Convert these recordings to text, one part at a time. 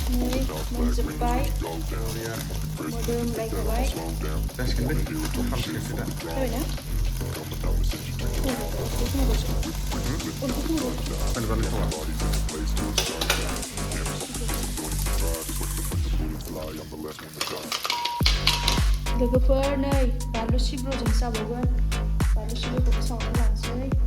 Đây, mình giật bike. Oraya Modern like a bike. başkanlık ham çıkışıda. Öyle. Hani bana şu var. लोगोफोर नै बानलु सिब्रुजों जाबावगोन बानलु सिब्रुखौबो सावना लानोसै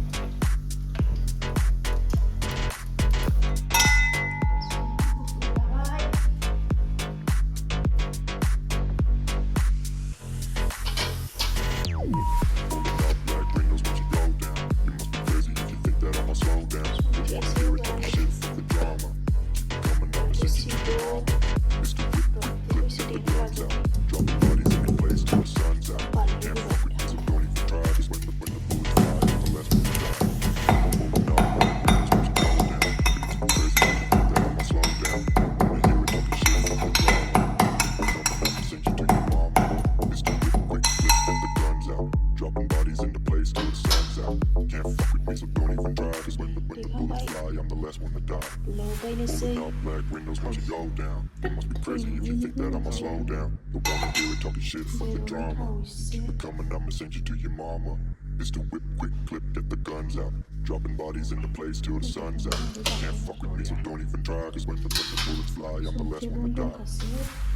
Black windows watch you go down. You must be crazy if you think that I'ma slow down. Don't wanna hear it talking shit for the drama. Keep it coming, I'ma send you to your mama. It's the whip, quick clip, get the guns out. Dropping bodies in the place till the sun's out. Can't fuck with me, so don't even try. Cause when the bullets fly, I'm the last one to die.